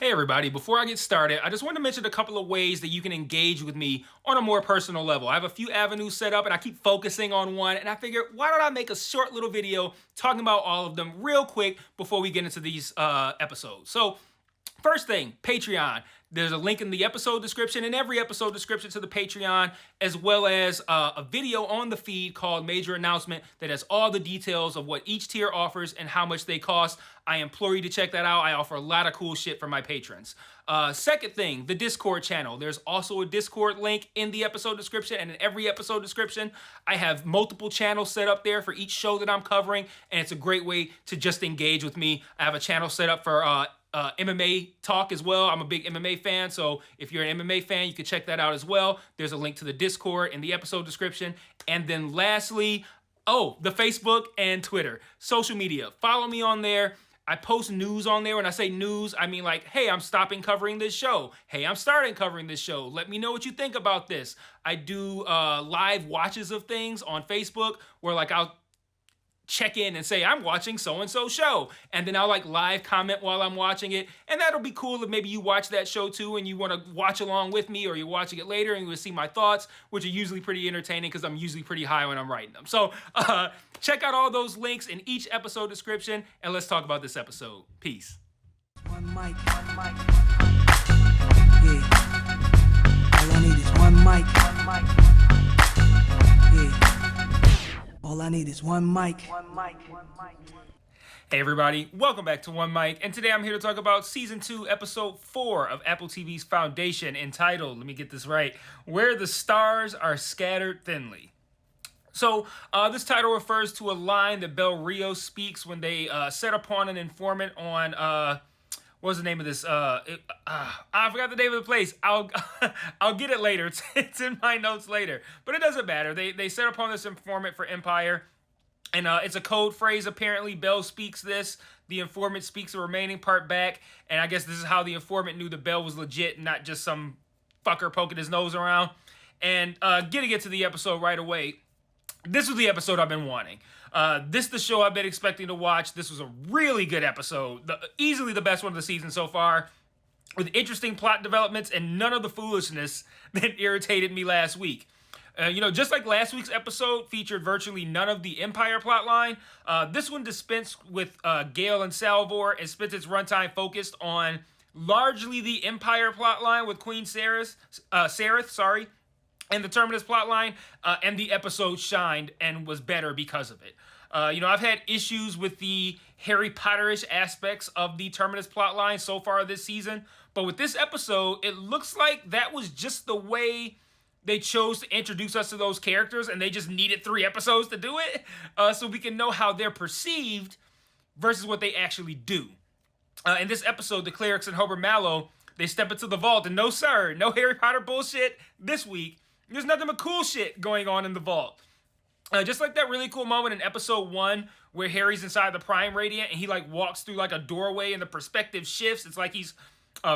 Hey everybody, before I get started, I just want to mention a couple of ways that you can engage with me on a more personal level. I have a few avenues set up and I keep focusing on one, and I figured, why don't I make a short little video talking about all of them real quick before we get into these episodes. So first thing, Patreon. There's a link in the episode description, and every episode description to the Patreon, as well as a video on the feed called Major Announcement that has all the details of what each tier offers and how much they cost. I implore you to check that out. I offer a lot of cool shit for my patrons. Second thing, the Discord channel. There's also a Discord link in the episode description, and in every episode description, I have multiple channels set up there for each show that I'm covering, and it's a great way to just engage with me. I have a channel set up for MMA talk as well. I'm a big MMA fan, so if you're an MMA fan, you can check that out as well. There's a link to the Discord in the episode description. And then lastly, the Facebook and Twitter. Social media. Follow me on there. I post news on there. When I say news, I mean like, hey, I'm stopping covering this show. Hey, I'm starting covering this show. Let me know what you think about this. I do live watches of things on Facebook where like I'll check in and say, I'm watching so-and-so show. And then I'll like live comment while I'm watching it. And that'll be cool if maybe you watch that show too and you want to watch along with me, or you're watching it later and you will see my thoughts, which are usually pretty entertaining because I'm usually pretty high when I'm writing them. So check out all those links in each episode description, and let's talk about this episode. Peace. One mic. Yeah. All I need is one mic. Yeah. All I need is one mic. Hey everybody, welcome back to One Mic, and today I'm here to talk about Season 2, Episode 4 of Apple TV's Foundation, entitled, let me get this right, Where the Stars Are Scattered Thinly. So, this title refers to a line that Rios speaks when they set upon an informant on, what's the name of this? I forgot the name of the place. I'll get it later. It's in my notes later. But it doesn't matter. They set upon this informant for Empire. And it's a code phrase, apparently. Bell speaks this. The informant speaks the remaining part back. And I guess this is how the informant knew the Bell was legit and not just some fucker poking his nose around. And getting into the episode right away. This was the episode I've been wanting. This is the show I've been expecting to watch. This was a really good episode. Easily the best one of the season so far, with interesting plot developments and none of the foolishness that irritated me last week. Just like last week's episode featured virtually none of the Empire plotline, this one dispensed with Gale and Salvor and spent its runtime focused on largely the Empire plotline with Queen Sareth, and the Terminus plotline, and the episode shined and was better because of it. I've had issues with the Harry Potter-ish aspects of the Terminus plotline so far this season, but with this episode, it looks like that was just the way they chose to introduce us to those characters, and they just needed 3 episodes to do it, so we can know how they're perceived versus what they actually do. In this episode, the clerics and Hober Mallow, they step into the vault, and no sir, no Harry Potter bullshit this week. There's nothing but cool shit going on in the vault. Just like that really cool moment in episode 1 where Harry's inside the Prime Radiant and he like walks through like a doorway and the perspective shifts. It's like he's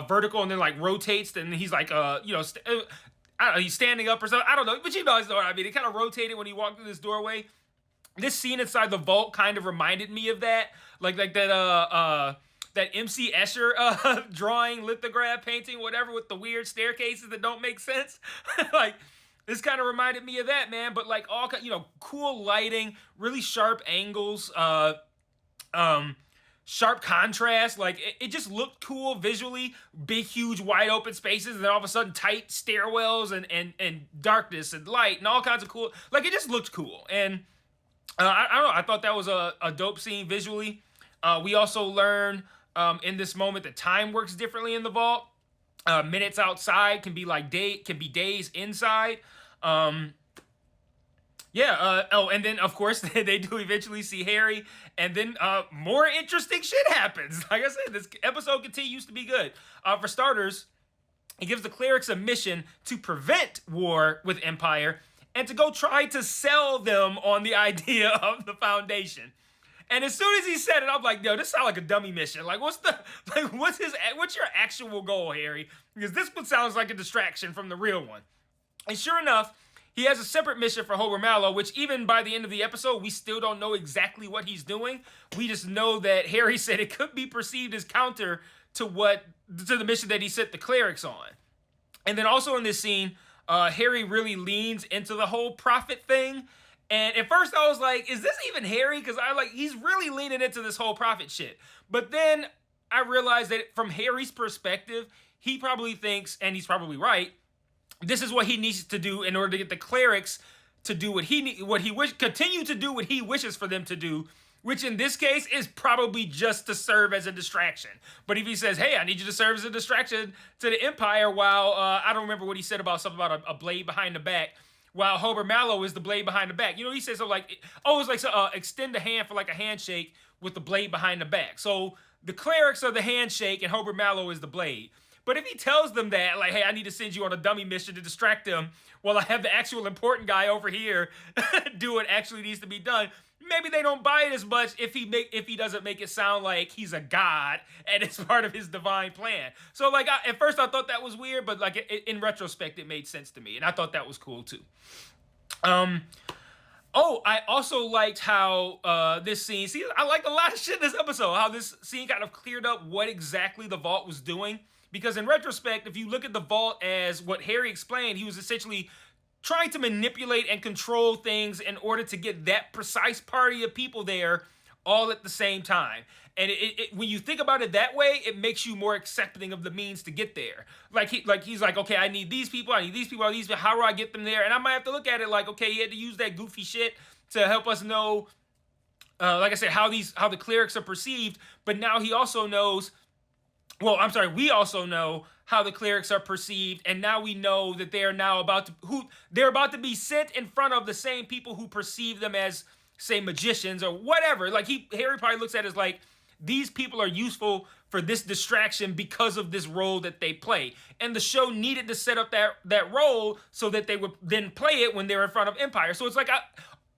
vertical and then like rotates, and he's like I don't know, he's standing up or something. I don't know, but you guys know what I mean. It kind of rotated when he walked through this doorway. This scene inside the vault kind of reminded me of that, like that MC Escher drawing, lithograph, painting, whatever, with the weird staircases that don't make sense. Like, this kind of reminded me of that, man. But like all, cool lighting, really sharp angles, sharp contrast. Like it just looked cool visually. Big, huge, wide open spaces, and then all of a sudden tight stairwells and darkness and light and all kinds of cool. Like it just looked cool. And I don't know. I thought that was a dope scene visually. We also learn in this moment that time works differently in the vault. Minutes outside can be like days inside. And then of course they do eventually see Harry, and then more interesting shit happens. Like I said, this episode continues to be good. For starters, it gives the clerics a mission to prevent war with Empire and to go try to sell them on the idea of the Foundation. And as soon as he said it, I'm like, yo, this sounds like a dummy mission. Like, what's your actual goal, Harry? Because this one sounds like a distraction from the real one. And sure enough, he has a separate mission for Hober Mallow, which even by the end of the episode, we still don't know exactly what he's doing. We just know that Harry said it could be perceived as counter to the mission that he sent the clerics on. And then also in this scene, Harry really leans into the whole prophet thing. And at first I was like, is this even Harry? Because he's really leaning into this whole prophet shit. But then I realized that from Harry's perspective, he probably thinks, and he's probably right, this is what he needs to do in order to get the clerics to do continue to do what he wishes for them to do, which in this case is probably just to serve as a distraction. But if he says, hey, I need you to serve as a distraction to the Empire while, I don't remember what he said about something about a blade behind the back, while Hober Mallow is the blade behind the back. You know, he says something like, extend the hand for like a handshake with the blade behind the back. So the clerics are the handshake and Hober Mallow is the blade. But if he tells them that, like, hey, I need to send you on a dummy mission to distract them while I have the actual important guy over here do what actually needs to be done, maybe they don't buy it as much if he doesn't make it sound like he's a god and it's part of his divine plan. So, like, at first I thought that was weird, but, like, in retrospect, it made sense to me. And I thought that was cool, too. I also liked how this scene... See, I liked a lot of shit in this episode. How this scene kind of cleared up what exactly the vault was doing. Because in retrospect, if you look at the vault as what Harry explained, he was essentially trying to manipulate and control things in order to get that precise party of people there all at the same time. And when you think about it that way, it makes you more accepting of the means to get there. He's like, okay, I need these people, how do I get them there? And I might have to look at it like, okay, he had to use that goofy shit to help us know, like I said, how the clerics are perceived. But now he also knows... we also know how the clerics are perceived, and now we know that they're about to be sent in front of the same people who perceive them as, say, magicians or whatever. Like Harry probably looks at it as like, these people are useful for this distraction because of this role that they play. And the show needed to set up that role so that they would then play it when they're in front of Empire. So it's like,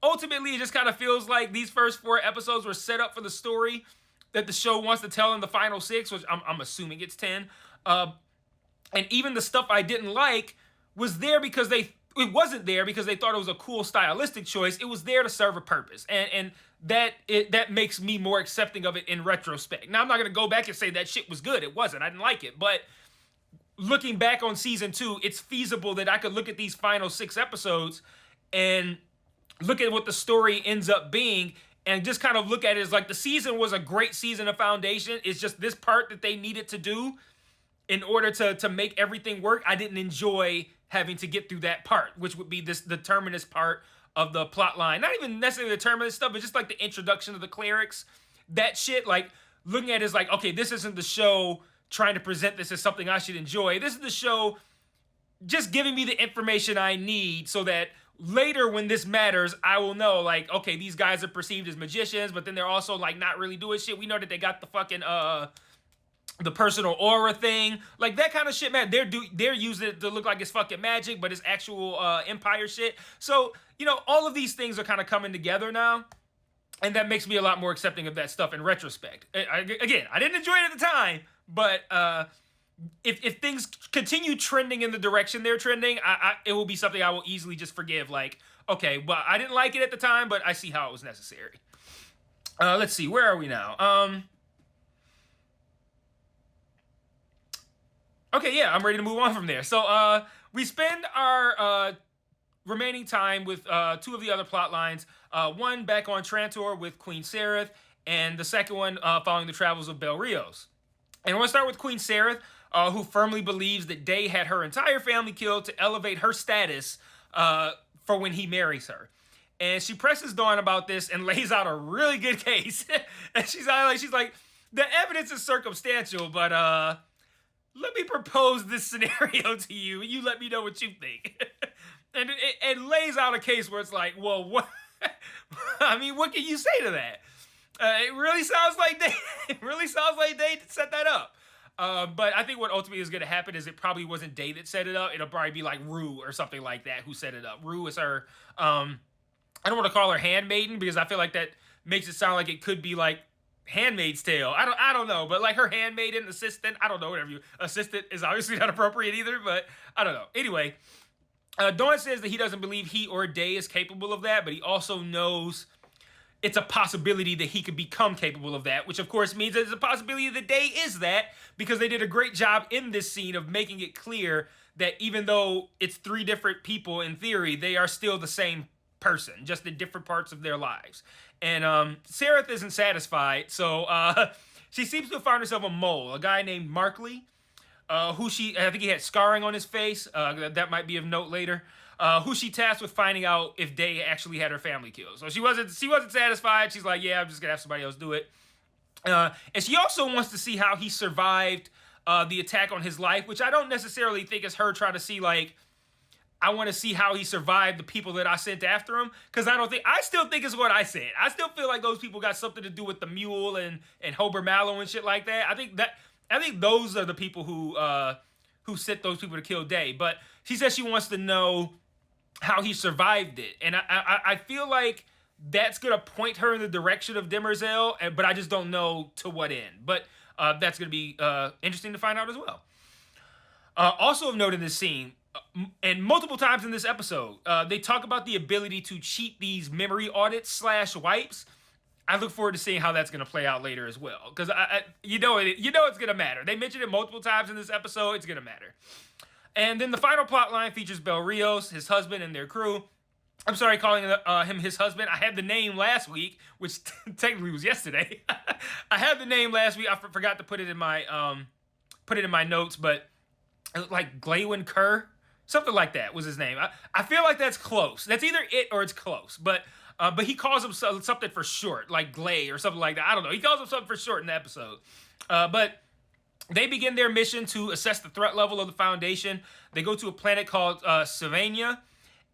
ultimately, it just kind of feels like these first 4 episodes were set up for the story that the show wants to tell in the final 6, which I'm assuming it's 10. And even the stuff I didn't like was there because it wasn't there because they thought it was a cool stylistic choice. It was there to serve a purpose. And that makes me more accepting of it in retrospect. Now, I'm not going to go back and say that shit was good. It wasn't. I didn't like it. But looking back on season 2, it's feasible that I could look at these final 6 episodes and look at what the story ends up being and just kind of look at it as like the season was a great season of Foundation. It's just this part that they needed to do in order to make everything work. I didn't enjoy having to get through that part, which would be the terminus part of the plot line. Not even necessarily the terminus stuff, but just like the introduction of the clerics. That shit, like looking at it as like, okay, this isn't the show trying to present this as something I should enjoy. This is the show just giving me the information I need so that later when this matters, I will know, like, okay, these guys are perceived as magicians, but then they're also, like, not really doing shit. We know that they got the fucking, the personal aura thing. Like, that kind of shit, man. They're using it to look like it's fucking magic, but it's actual Empire shit. So, you know, all of these things are kind of coming together now, and that makes me a lot more accepting of that stuff in retrospect. Again, I didn't enjoy it at the time, but if things continue trending in the direction they're trending, it will be something I will easily just forgive. Like, okay, well, I didn't like it at the time, but I see how it was necessary. Let's see, where are we now? Okay, yeah, I'm ready to move on from there. So, we spend our remaining time with 2 of the other plot lines. One back on Trantor with Queen Sareth, and the second one following the travels of Bel Rios. And I want to start with Queen Sareth, who firmly believes that Day had her entire family killed to elevate her status for when he marries her. And she presses Dawn about this and lays out a really good case. And she's like, the evidence is circumstantial, but let me propose this scenario to you, and you let me know what you think. And it lays out a case where it's like, well, what? I mean, what can you say to that? It really sounds like they set that up. But I think what ultimately is going to happen is it probably wasn't Day that set it up. It'll probably be like Rue or something like that who set it up. Rue is her, I don't want to call her handmaiden because I feel like that makes it sound like it could be like Handmaid's Tale. I don't know, but like her handmaiden, assistant, I don't know, whatever assistant is obviously not appropriate either, but I don't know. Anyway, Dawn says that he doesn't believe he or Day is capable of that, but he also knows it's a possibility that he could become capable of that, which of course means that it's a possibility that Day is that, because they did a great job in this scene of making it clear that even though it's 3 different people in theory, they are still the same person, just in different parts of their lives. And Sareth isn't satisfied, so she seems to have found herself a mole, a guy named Markley, I think he had scarring on his face, that might be of note later, who she tasked with finding out if Day actually had her family killed. So she wasn't satisfied. She's like, yeah, I'm just gonna have somebody else do it. And she also wants to see how he survived the attack on his life, which I don't necessarily think is her trying to see, like, I want to see how he survived the people that I sent after him, because I still think it's what I said. I still feel like those people got something to do with the mule and Hober Mallow and shit like that. I think those are the people who sent those people to kill Day. But she says she wants to know how he survived it, and I feel like that's gonna point her in the direction of Demerzel, but I just don't know to what end. But that's gonna be interesting to find out as well. Also of note in this scene, and multiple times in this episode, they talk about the ability to cheat these memory audits / wipes. I look forward to seeing how that's going to play out later as well, because you know it's going to matter. They mentioned it multiple times in this episode. It's going to matter. And then the final plot line features Bel Rios, his husband, and their crew. I'm sorry, calling him his husband. I had the name last week, which technically was yesterday. I had the name last week. I forgot to put it in my notes, but like Glaywin Kerr, something like that was his name. I feel like that's close. That's either it or it's close, but he calls him something for short, like Glay or something like that. I don't know. He calls him something for short in the episode. But they begin their mission to assess the threat level of the Foundation. They go to a planet called Sylvania,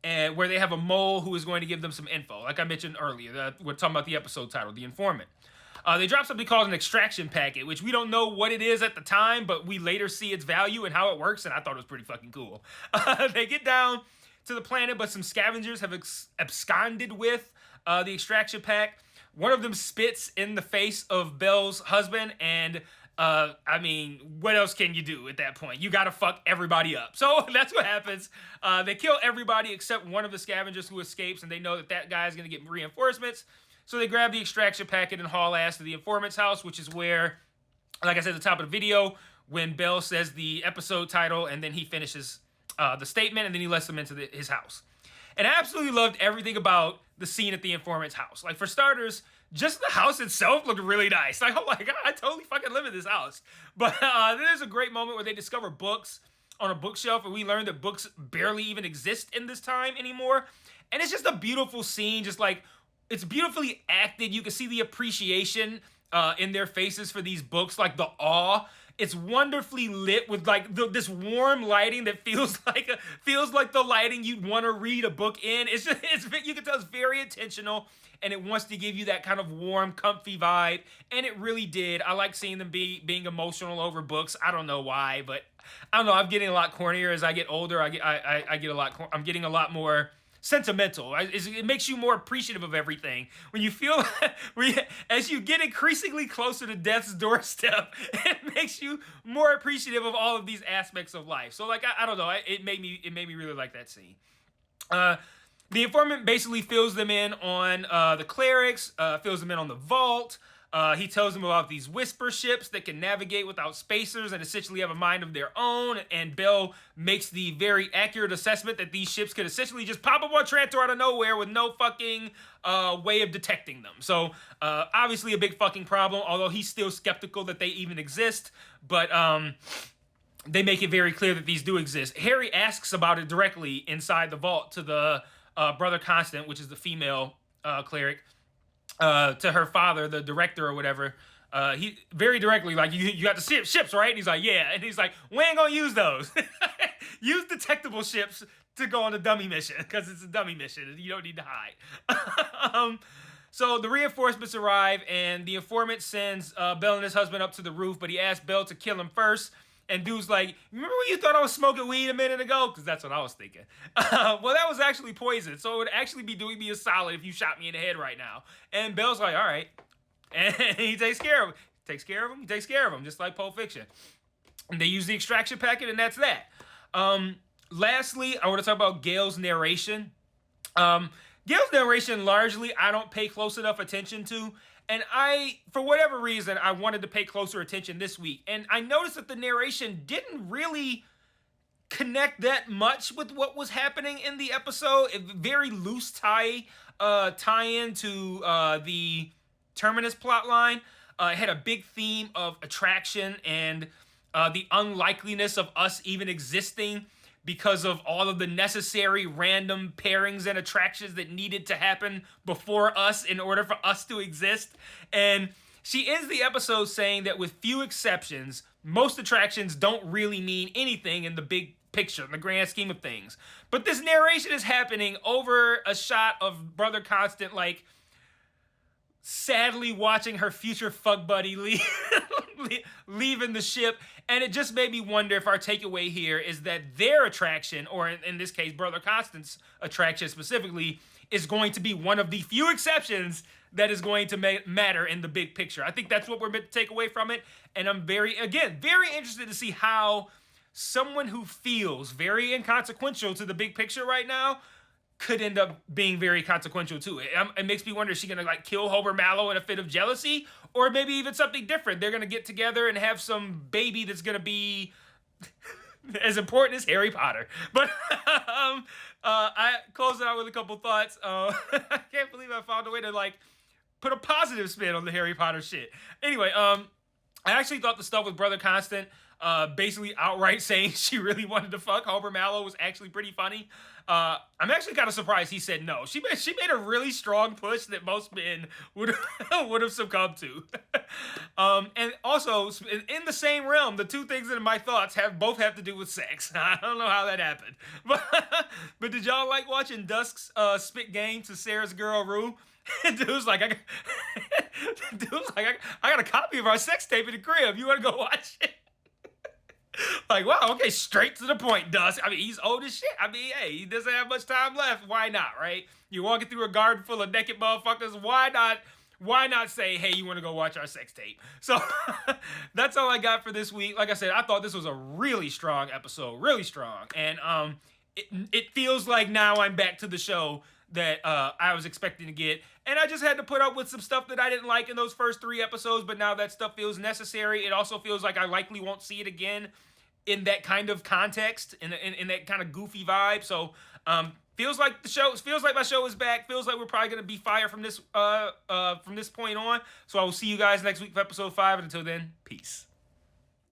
and where they have a mole who is going to give them some info. Like I mentioned earlier, we're talking about the episode title, The Informant. They drop something called an extraction packet, which we don't know what it is at the time, but we later see its value and how it works, and I thought it was pretty fucking cool. They get down to the planet, but some scavengers have absconded with the extraction pack. One of them spits in the face of Bel's husband, and I mean, what else can you do at that point? You gotta fuck everybody up. So that's what happens. They kill everybody except one of the scavengers who escapes, and they know that guy is gonna get reinforcements. So they grab the extraction packet and haul ass to the informant's house, which is where, like I said at the top of the video, when Bel says the episode title, and then he finishes the statement, and then he lets them into his house. And I absolutely loved everything about the scene at the informant's house. Like, for starters, just the house itself looked really nice. Like, oh my God, I totally fucking live in this house. But there's a great moment where they discover books on a bookshelf, and we learn that books barely even exist in this time anymore. And it's just a beautiful scene, just like, it's beautifully acted. You can see the appreciation in their faces for these books, like the awe. It's wonderfully lit with like this warm lighting that feels like the lighting you'd want to read a book in. You can tell it's very intentional, and it wants to give you that kind of warm, comfy vibe, and it really did. I like seeing them being emotional over books. I don't know why, but I don't know. I'm getting a lot cornier as I get older. I'm getting a lot more sentimental. It makes you more appreciative of everything. When you feel, as you get increasingly closer to death's doorstep, it makes you more appreciative of all of these aspects of life. So, like, I don't know. It made me really like that scene. The informant basically fills them in on the clerics, fills them in on the vault. He tells them about these whisper ships that can navigate without spacers and essentially have a mind of their own. And Bel makes the very accurate assessment that these ships could essentially just pop up on Trantor out of nowhere with no fucking way of detecting them. So obviously a big fucking problem, although he's still skeptical that they even exist. But they make it very clear that these do exist. Harry asks about it directly inside the vault to the Brother Constant, which is the female cleric. To her father, the director or whatever, he very directly, like, you got the ships, right? And he's like, yeah. And he's like, we ain't gonna use those. Use detectable ships to go on a dummy mission, because it's a dummy mission and you don't need to hide. So the reinforcements arrive, and the informant sends Bel and his husband up to the roof, but he asks Bel to kill him first. And dude's like, remember when you thought I was smoking weed a minute ago? Because that's what I was thinking. Well, that was actually poison. So it would actually be doing me a solid if you shot me in the head right now. And Bel's like, all right. And he takes care of him. He takes care of him, just like Pulp Fiction. And they use the extraction packet, and that's that. Lastly, I want to talk about Gale's narration. Gale's narration, largely, I don't pay close enough attention to. And for whatever reason, I wanted to pay closer attention this week. And I noticed that the narration didn't really connect that much with what was happening in the episode. A very loose tie-in to the Terminus plotline. It had a big theme of attraction and the unlikeliness of us even existing because of all of the necessary random pairings and attractions that needed to happen before us in order for us to exist. And she ends the episode saying that with few exceptions, most attractions don't really mean anything in the big picture, in the grand scheme of things. But this narration is happening over a shot of Brother Constant, like, sadly watching her future fuck buddy leaving the ship. And it just made me wonder if our takeaway here is that their attraction, or in this case, Brother Constant's attraction specifically, is going to be one of the few exceptions that is going to matter in the big picture. I think that's what we're meant to take away from it. And I'm very interested to see how someone who feels very inconsequential to the big picture right now could end up being very consequential too. It makes me wonder, is she gonna like kill Hober Mallow in a fit of jealousy, or maybe even something different? They're gonna get together and have some baby that's gonna be as important as Harry Potter. But I close it out with a couple thoughts. I can't believe I found a way to like put a positive spin on the Harry Potter shit. Anyway, I actually thought the stuff with Brother Constant, basically outright saying she really wanted to fuck Hober Mallow, was actually pretty funny. I'm actually kind of surprised he said no. She made a really strong push that most men would have succumbed to. And also, in the same realm, the two things that in my thoughts both have to do with sex. I don't know how that happened. But did y'all like watching Dusk's spit game to Sarah's girl Rue? Dude's like, I got a copy of our sex tape in the crib. You want to go watch it? Like, wow, okay, straight to the point, Dusk. I mean, he's old as shit. I mean, hey, he doesn't have much time left. Why not, right? You're walking through a garden full of naked motherfuckers. Why not say, hey, you want to go watch our sex tape? So that's all I got for this week. Like I said, I thought this was a really strong episode, really strong. And it feels like now I'm back to the show that I was expecting to get. And I just had to put up with some stuff that I didn't like in those first 3 episodes, but now that stuff feels necessary. It also feels like I likely won't see it again in that kind of context, in that kind of goofy vibe. So feels like my show is back. Feels like we're probably gonna be fire from this point on. So I will see you guys next week for episode 5, and until then, peace.